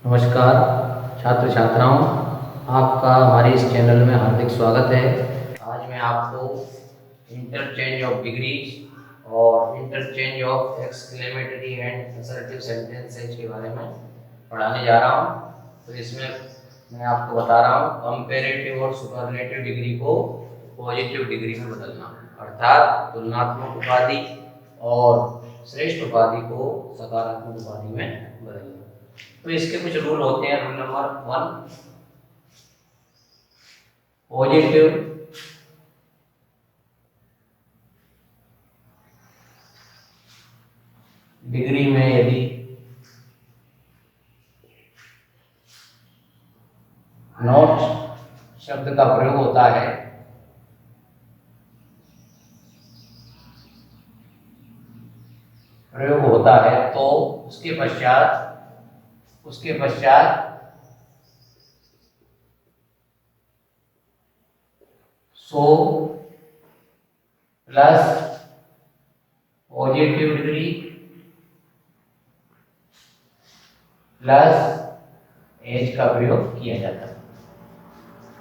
नमस्कार छात्र छात्राओं, आपका हमारे इस चैनल में हार्दिक स्वागत है। आज मैं आपको इंटरचेंज ऑफ डिग्रीज और interchange of exclamatory and assertive sentences के बारे में पढ़ाने जा रहा हूँ। तो इसमें मैं आपको बता रहा हूँ कंपैरेटिव और सुपरलेटिव डिग्री को पॉजिटिव डिग्री में बदलना, अर्थात तुलनात्मक उपाधि और श्रेष्ठ उपाधि को सकारात्मक उपाधि में बदलना। तो इसके कुछ रूल होते हैं। रूल नंबर 1, पॉजिटिव डिग्री में यदि नॉट शब्द का प्रयोग होता है तो उसके पश्चात so plus positive degree plus as का प्रयोग किया जाता है।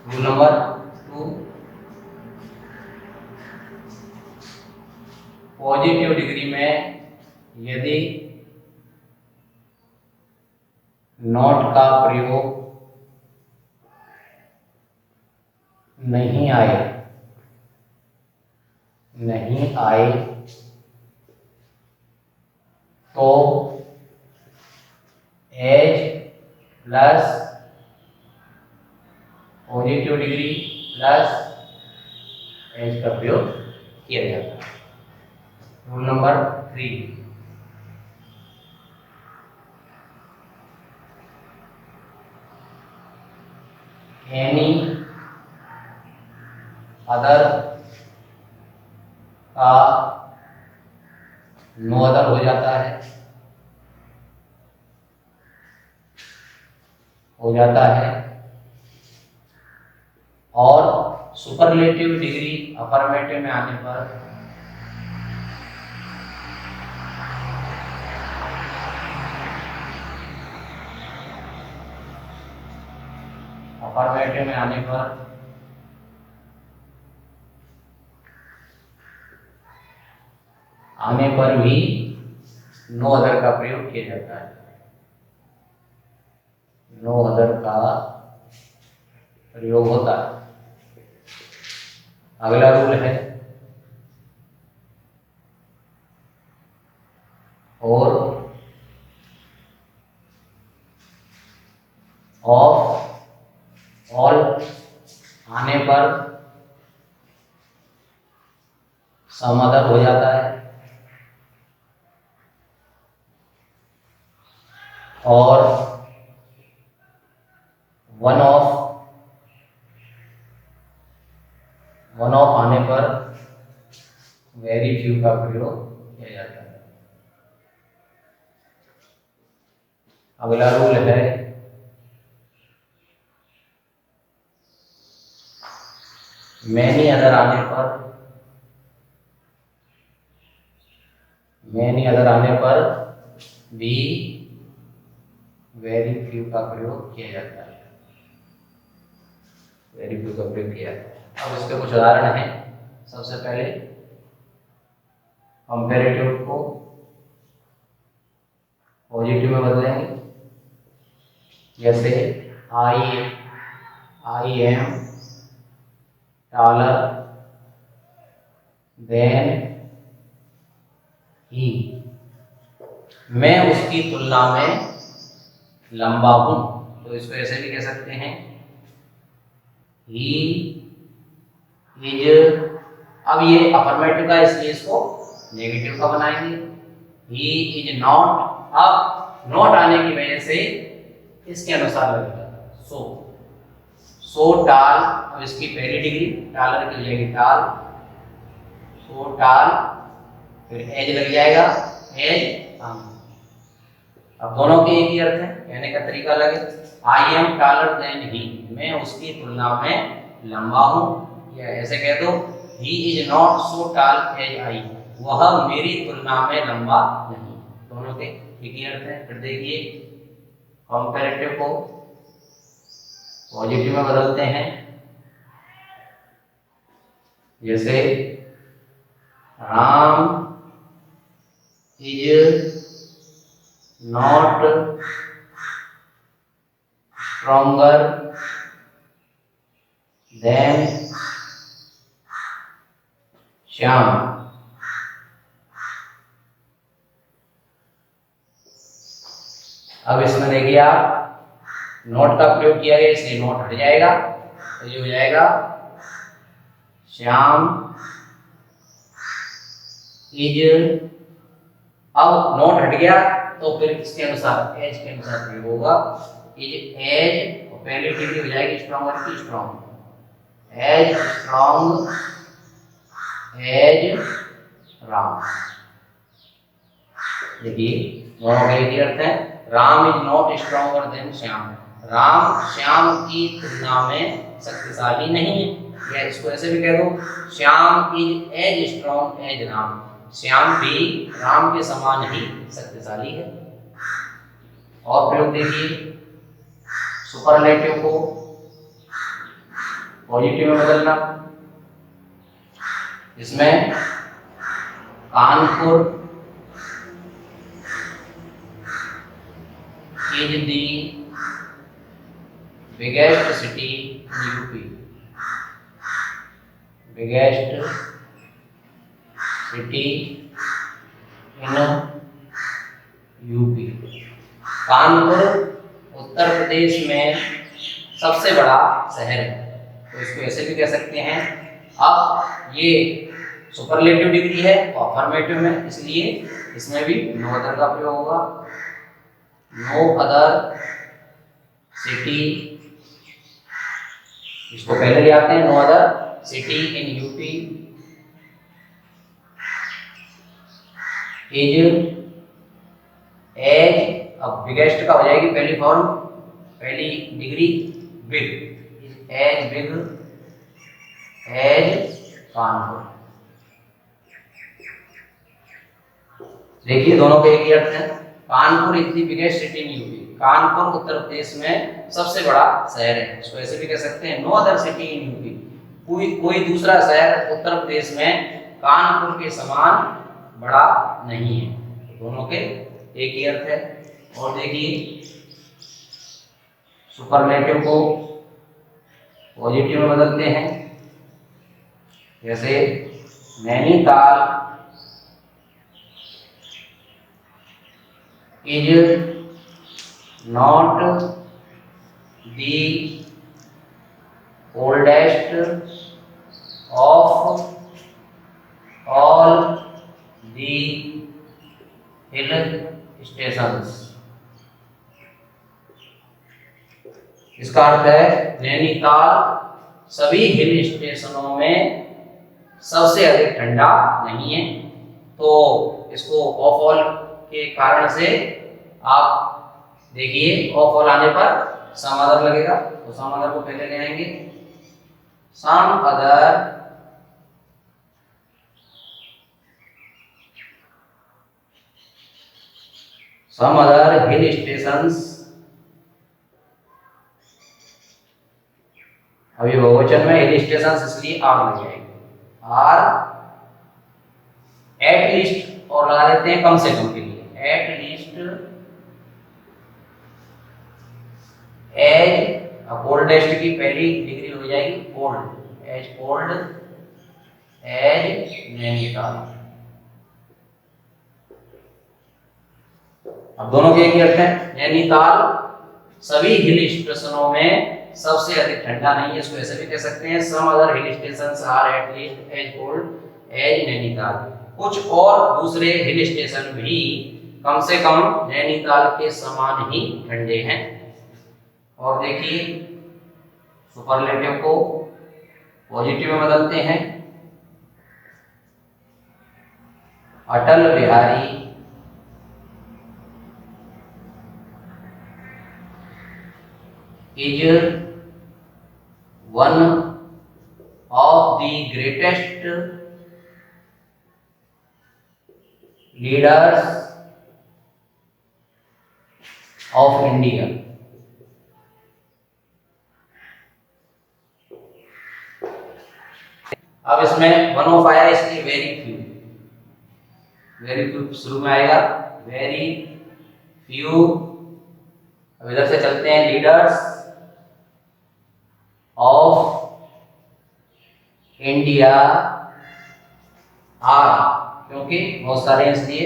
रूल नंबर 2, पॉजिटिव डिग्री में यदि नॉट का प्रयोग नहीं आए तो as plus positive degree plus as का प्रयोग किया जाता है। रूल नंबर 3, एनी अदर का नो अदर हो जाता है और सुपरलेटिव डिग्री अफर्मेटिव में आने पर आने पर भी नो अदर का प्रयोग किया जाता है। नो अदर का प्रयोग होता है। अगला रूल है और ऑफ ऑल आने पर सम अदर हो जाता है और वन ऑफ आने पर वेरी फ्यू का प्रयोग किया जाता है। अगला रूल है मैनी अदर आने पर भी वेरी फ्यू का प्रयोग किया जाता है। अब इसके कुछ उदाहरण हैं। सबसे पहले कंपैरेटिव को पॉजिटिव में बदलेंगे, जैसे I am taller than he, मैं उसकी तुलना में लंबा हूं। तो इसको ऐसे भी कह सकते हैं he is, अब ये अफर्मेटिव का इसलिए इसको नेगेटिव का बनाएंगे। he is not, अब नॉट आने की वजह से इसके अनुसार लगेगा सो टाल। अब इसकी पहली डिग्री टालर की लगेगी टाल, सो टाल, फिर एज लग जाएगा एज। अब दोनों के एक ही अर्थ है, कहने का तरीका अलग है। I am taller than he, मैं उसकी तुलना में लंबा हूं, या ऐसे कह दो ही इज नॉट सो टाल एज आई, वह मेरी तुलना में लंबा नहीं। दोनों के एक ही अर्थ है। फिर देखिए कंपैरेटिव को पॉजिटिव में बदलते हैं। जैसे Ram is not stronger than Shyam. अब इसमें देखिए आप नोट का प्रयोग किया गया इसलिए नोट हट जाएगा, तो ये हो जाएगा श्याम इज। अब नोट हट गया तो फिर इसके अनुसार एज के अनुसार प्रयोग होगा। इज एज और पहली डिग्री हो जाएगी स्ट्रॉन्गर की strong, as strong as Ram. देखिए दोनों का एक ही अर्थ है। Ram is not stronger than Shyam, Ram Shyam की तुलना में शक्तिशाली नहीं है। या इसको ऐसे भी कह दो, Shyam is as strong as Ram, Shyam भी राम के समान ही शक्तिशाली है। और प्रयोग देखिए, सुपरलेटिव को पॉजिटिव में बदलना। इसमें Kanpur is the biggest city in UP, biggest city in UP। Kanpur Uttar Pradesh में सबसे बड़ा शहर है, तो इसको ऐसे भी कह सकते हैं। अब ये सुपरलेटिव डिग्री है तो अफर्मेटिव में, इसलिए इसमें भी नो अदर का प्रयोग होगा। नो अदर सिटी, इसको पहले ले आते हैं। No other city in UP is as. अब बिगेस्ट का हो जाएगी पहली फॉर्म, पहली degree big, as big as Kanpur. देखिए दोनों के एक ही अर्थ है। Kanpur is the biggest city in UP, Kanpur Uttar Pradesh में सबसे बड़ा शहर है, इसको ऐसे भी कह सकते हैं। No other city in UP, कोई दूसरा शहर उत्तर प्रदेश में कानपुर के समान बड़ा नहीं है। दोनों के एक ही अर्थ है। और देखिए सुपरलेटिव को पॉजिटिव में बदलते हैं। जैसे Nainital is not the oldest of all the hill stations। इसका अर्थ है नैनीताल सभी हिल स्टेशनों में सबसे अधिक ठंडा नहीं है। तो इसको ऑफ ऑल के कारण से आप देखिए ऑफ ऑल आने पर सम अदर लगेगा, तो सम अदर को पहले ले आएंगे। सम अदर हिल स्टेशंस, अभी बहुवचन में हिल स्टेशंस इसलिए आर लग जाएंगे। आर एट लीस्ट और लगा देते हैं कम से कम के लिए, एट लीस्ट एज। कोल्डेस्ट की पहली डिग्री हो जाएगी cold, as cold as Nainital. अब दोनों के एक ही अर्थ है। नैनीताल सभी हिल स्टेशनों में सबसे अधिक ठंडा नहीं है, इसको ऐसे भी कह सकते हैं। Some other hill stations are at least as cold as Nainital. कुछ और दूसरे हिल स्टेशन भी कम से कम नैनीताल के समान ही ठंडे हैं। और देखिए सुपरलेटिव को पॉजिटिव में बदलते हैं। Atal Bihari is one of the greatest leaders of India. अब इसमें वन ऑफ आया इसलिए वेरी फ्यू शुरू में आएगा, वेरी फ्यू। अब इधर से चलते हैं, लीडर्स ऑफ इंडिया आर, क्योंकि बहुत सारे हैं इसलिए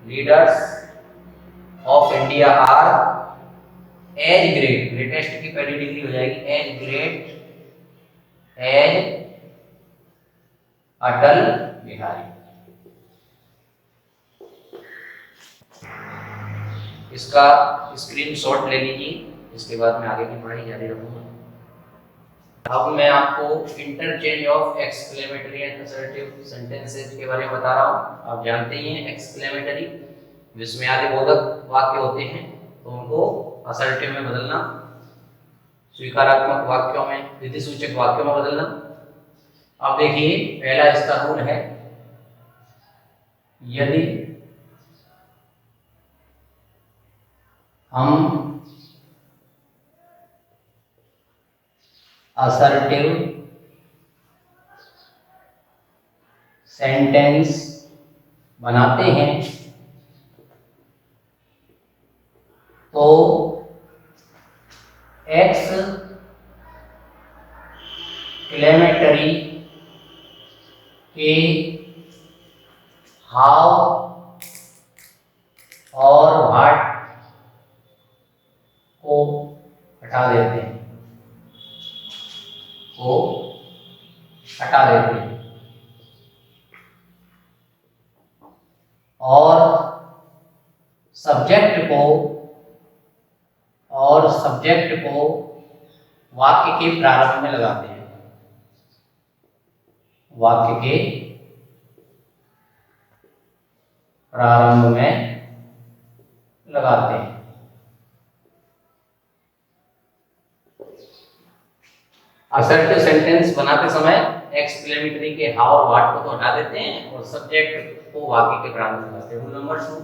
leaders of India are as great, greatest की पहली डिग्री हो जाएगी, as great as Atal Bihari. इसका स्क्रीनशॉट ले लीजिए, इसके बाद मैं आगे की पढ़ाई जारी रखूंगा। अब मैं आपको interchange of exclamatory and assertive sentences के बारे में बता रहा हूँ। आप जानते ही हैं एक्सक्लेमेटरी जिसमें आदिबोधक वाक्य होते हैं तो उनको असर्टिव में बदलना, स्वीकारात्मक वाक्यों में, विधिसूचक वाक्यों में बदलना। अब देखिए पहला इसका रूल है, यदि हम असर्टिव सेंटेंस बनाते हैं तो एक्सक्लेमेटरी के हाउ और व्हाट को हटा देते हैं, और सब्जेक्ट को वाक्य के प्रारंभ में लगाते हैं, वाक्य के प्रारंभ में लगाते हैं। असर्टिव सेंटेंस बनाते समय एक्सक्लेमेटरी के हाउ और व्हाट को तो हटा देते हैं और सब्जेक्ट को वाक्य के प्रारंभ में लगाते हैं। रूल नंबर 2,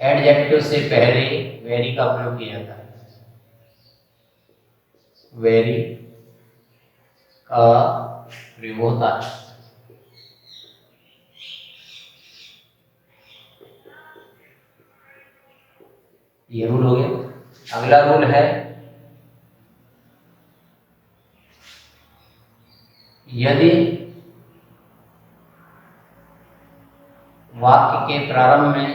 एडजेक्टिव से पहले वेरी का प्रयोग किया जाता है, वेरी का प्रयोग होता है। ये रूल हो गया। अगला रूल है, यदि वाक्य के प्रारंभ में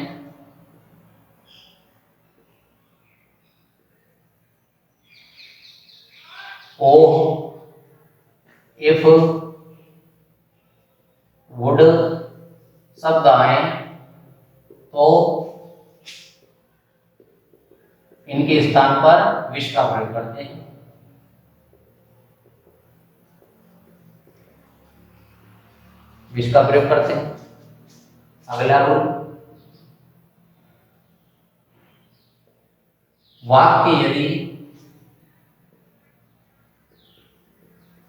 ओ, इफ, वुड शब्द आए तो इनके स्थान पर विश का प्रयोग करते हैं। विश का प्रयोग करते हैं। अगला रूल, वाक्य यदि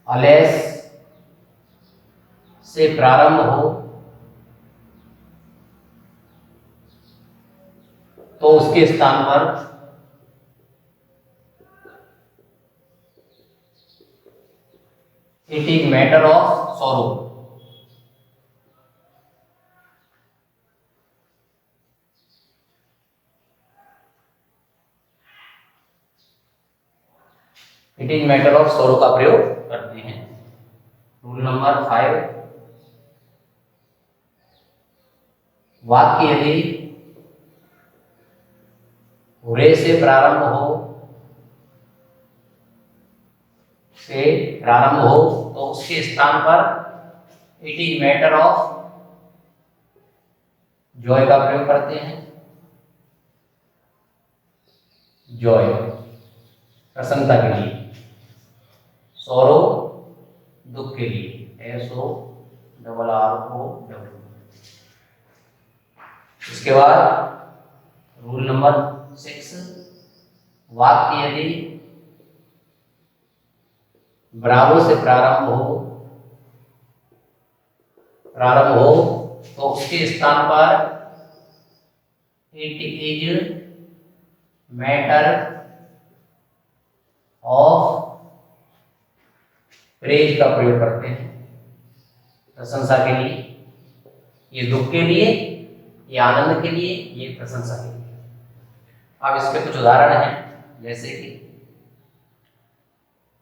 अलेस से प्रारंभ हो तो उसके स्थान पर it is matter of sorrow, it is matter of sorrow का प्रयोग करते हैं। रूल नंबर 5, वाक्य यदि रे से प्रारंभ हो तो उसके स्थान पर it is matter of Joy का प्रयोग करते हैं। जॉय प्रसन्नता के लिए, सौरो दुख के लिए, SORROW। इसके बाद रूल नंबर 6, वाक्य यदि ब्रावो से प्रारंभ हो तो उसके स्थान पर it is matter of praise का प्रयोग करते हैं प्रशंसा के लिए। ये दुख के लिए, ये आनंद के लिए, ये प्रशंसा के लिए। अब इसके कुछ उदाहरण हैं, जैसे कि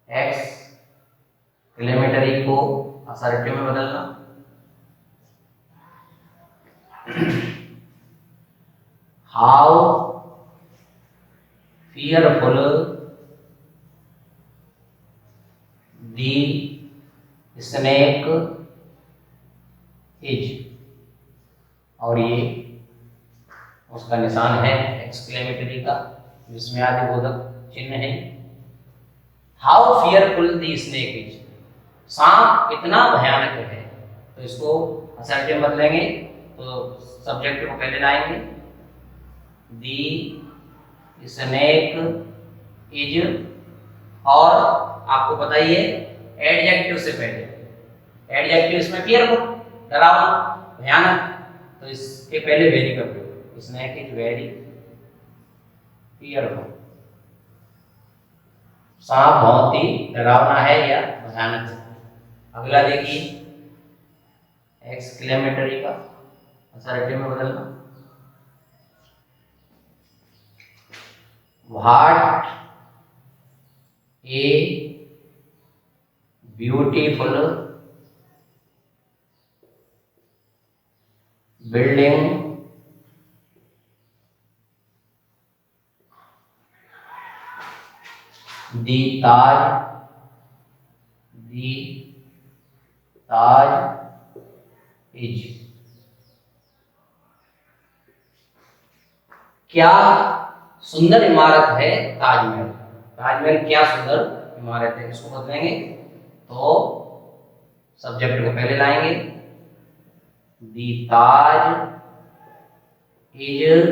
एक्सक्लेमेटरी को असर्टिव में बदलना। How fearful the snake is, और ये उसका निशान है एक्सक्लेमेटरी का, जिसमें आदिबोधक चिन्ह है। How fearful the snake is, सांप कितना भयानक है। तो इसको असर्टिव बदलेंगे तो सब्जेक्ट को पहले लाएंगे, दी स्नेक इज, और आपको पता ही है एडजेक्टिव से पहले, एडजेक्टिव इसमें फियरफुल डरावना भयानक, तो इसके पहले वेरी का प्रयोग, स्नेक इज वेरी फियरफुल, सांप बहुत ही डरावना है या भयानक है। अगला देखिए एक्सक्लेमेटरी का असर्टिव में बदलना। What a beautiful building the Taj is, क्या सुंदर इमारत है ताजमहल। ताजमहल क्या सुंदर इमारत है, इसको बदलेंगे तो सब्जेक्ट को पहले लाएंगे, दी Taj is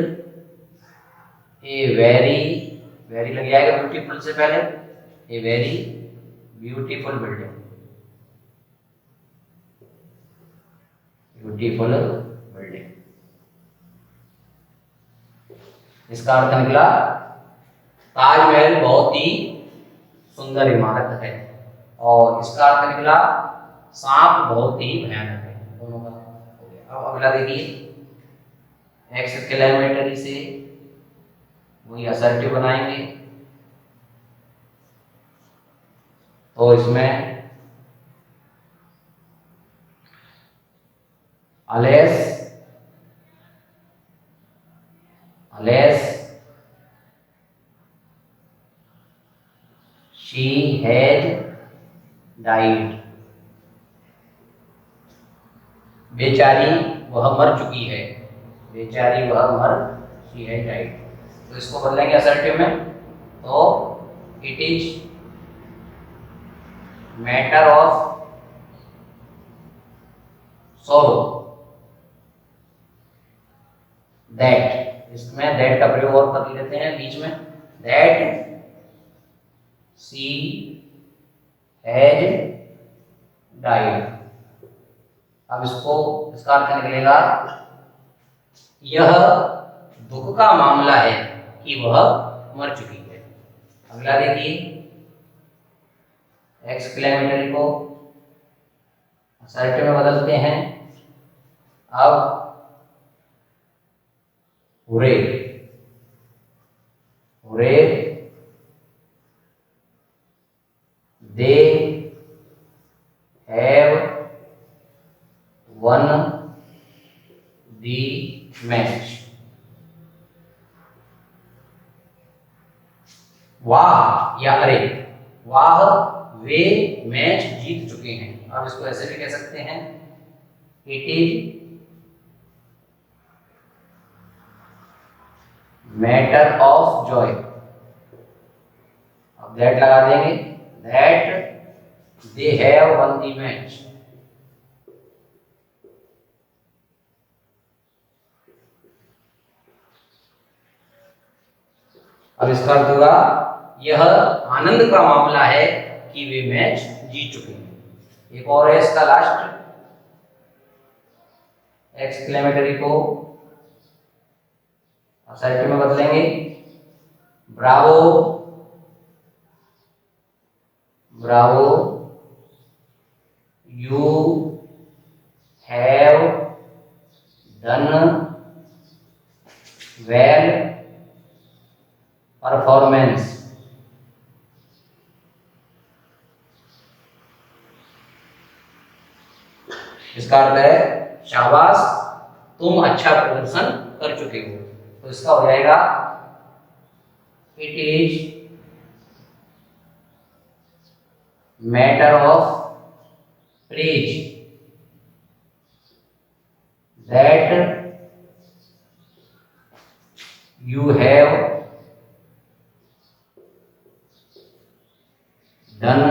a very, very लग जाएगा ब्यूटीफुल से पहले, ए very beautiful building, beautiful building. इसका अर्थ निकला ताजमहल बहुत ही सुंदर इमारत है, और इसका अर्थ निकला सांप बहुत ही भयानक है। दोनों का हो गया। अब अगला देखिए एक्सक्लेमेटरी से वही असर्टिव बनाएंगे, तो इसमें अलेस she has died, बेचारी वह मर चुकी है, बेचारी वह मर, she has died। तो इसको बदलेंगे असर्टिव में, तो इट इज मैटर ऑफ सोरो दैट, इसमें दैट का प्रयोग और कर लेते हैं बीच में, दैट शी हैज डाइड। अब इसको, इसका अर्थ निकलेगा यह दुख का मामला है कि वह मर चुकी है। अगला देखिए एक्सक्लेमेटरी को असर्टिव में बदलते हैं। अब hurray, hurray they have won the match, वाह या अरे, वाह वे मैच जीत चुके हैं। अब इसको ऐसे भी कह सकते हैं, it is matter of Joy. अब दैट लगा देंगे, that they have won the match. अब इसका अर्थ होगा यह आनंद का मामला है कि वे मैच जीत चुके हैं। एक और है इसका लास्ट, एक्सक्लेमेटरी को असर्टिव में बदलेंगे, Bravo Bravo you have done well performance. इसका अर्थ है शाबाश, तुम अच्छा प्रदर्शन कर चुके हो। तो इसका हो जाएगा it is matter of praise that you have done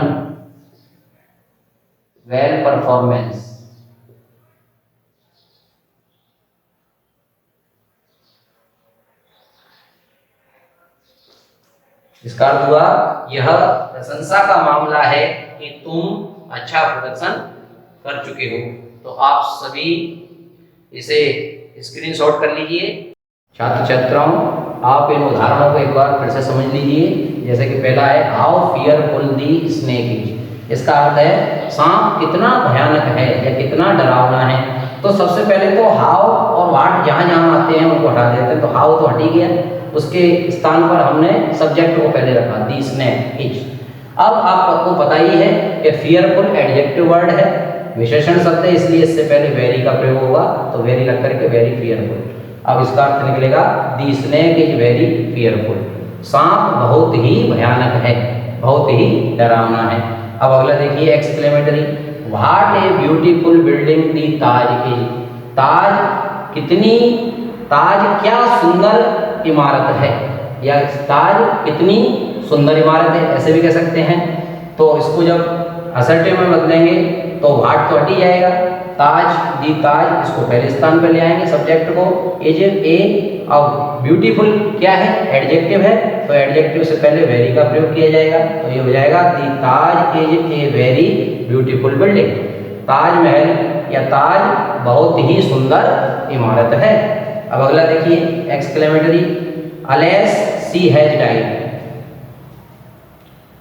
well performance। इसका अर्थ हुआ यह प्रशंसा का मामला है कि तुम अच्छा प्रदर्शन कर चुके हो। तो आप सभी इसे स्क्रीनशॉट कर लीजिए। छात्र छात्राओं, आप इन उदाहरणों को एक बार फिर से समझ लीजिए। जैसे कि पहला है how fearful the snake is. इसका अर्थ है सांप कितना भयानक है या कितना डरावना है। तो सबसे पहले तो हाउ और व्हाट जहाँ जहाँ आते हैं उनको हटा देते हैं। तो हाउ तो हट ही गया, उसके स्थान पर हमने सब्जेक्ट को पहले रखा, दी स्नेक इज। अब आपको पता ही है कि फियरफुल एडजेक्टिव वर्ड है, विशेषण शब्द है, इसलिए इससे पहले वेरी का प्रयोग होगा। तो वेरी लग करके वेरी फियरफुल। अब इसका अर्थ निकलेगा दी स्नेक इज वेरी फियरफुल। सांप बहुत ही भयानक है, बहुत ही डरावना है। अब अगला देखिए exclamatory, what a beautiful building the Taj is. Taj कितनी, ताज क्या सुंदर इमारत है, या ताज कितनी सुंदर इमारत है, ऐसे भी कह सकते हैं। तो इसको जब असर्टिव में बदलेंगे तो व्हाट तो हट ही जाएगा, ताज दी ताज इसको पहले स्थान पर ले आएंगे सब्जेक्ट को, इज ए। अब ब्यूटीफुल क्या है, एडजेक्टिव है, तो एडजेक्टिव से पहले वेरी का प्रयोग किया जाएगा। तो ये हो जाएगा the Taj is a very beautiful building. Taj Mahal या ताज बहुत ही सुंदर इमारत है। अब अगला देखिए एक्सक्लेमेटरी, अलेस सी हैज डाइड।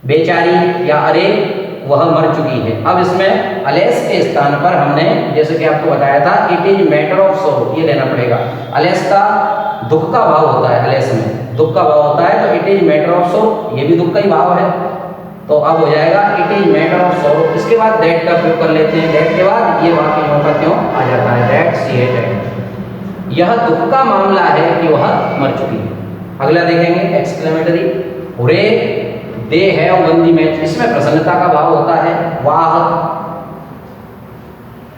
बेचारी या अरे वह मर चुकी है। अब इसमें अलेस के स्थान पर हमने जैसे कि आपको बताया था इट इज मैटर ऑफ सोरो, ये लेना पड़ेगा। अलेस का दुख का भाव होता है, अलेस में दुख का भाव होता है, तो इट इज मैटर ऑफ सोरो, ये भी दुख का ही भाव है। तो अब हो जाएगा इट इज मैटर ऑफ सोरो। इसके बाद दैट का प्रयोग कर लेते हैं। दैट के बाद ये वाक्य यूं का त्यों आ जाता है, दैट सी हैज डाइड। यह दुख का मामला है कि वह मर चुकी है। अगला देखेंगे exclamatory, hurray they have won the match. इसमें प्रसन्नता का भाव होता है, वाह,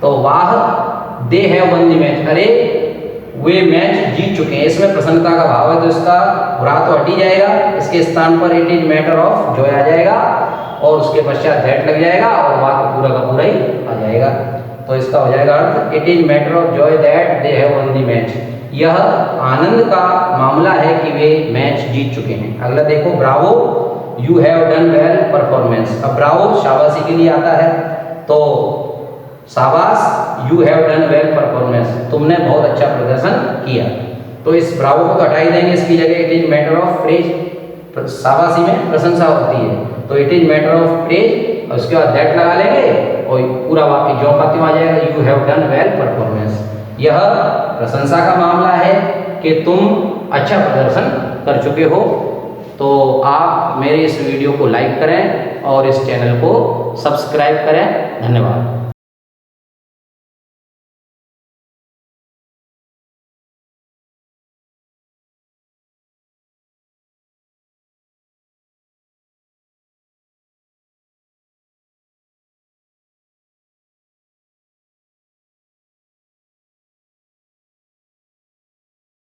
तो वाह they have won the match, अरे वे मैच जीत चुके हैं। इसमें प्रसन्नता का भाव है, तो इसका बुरा तो हट ही जाएगा। इसके स्थान पर it is matter of joy आ जाएगा और उसके पश्चात दैट लग जाएगा और वाक्य पूरा का पूरा ही आ जाएगा। तो इसका हो जाएगा earth it is matter of Joy that they have won the match. यह आनंद का मामला है कि वे मैच जीत चुके हैं। अगला देखो, Bravo you have done well performance. अब ब्रावो शाबाशी के लिए आता है, तो शाबाश you have done well performance, तुमने बहुत अच्छा प्रदर्शन किया। तो इस ब्रावो को तो हटा ही देंगे, इसकी जगह it is matter of praise. शाबाशी में प्रशंसा होती है, तो it is matter of praise और उसके बाद दैट लगा लेंगे और पूरा वाक्य जो का त्यों आ जाएगा, you have done well performance. यह प्रशंसा का मामला है कि तुम अच्छा प्रदर्शन कर चुके हो। तो आप मेरे इस वीडियो को लाइक करें और इस चैनल को सब्सक्राइब करें। धन्यवाद।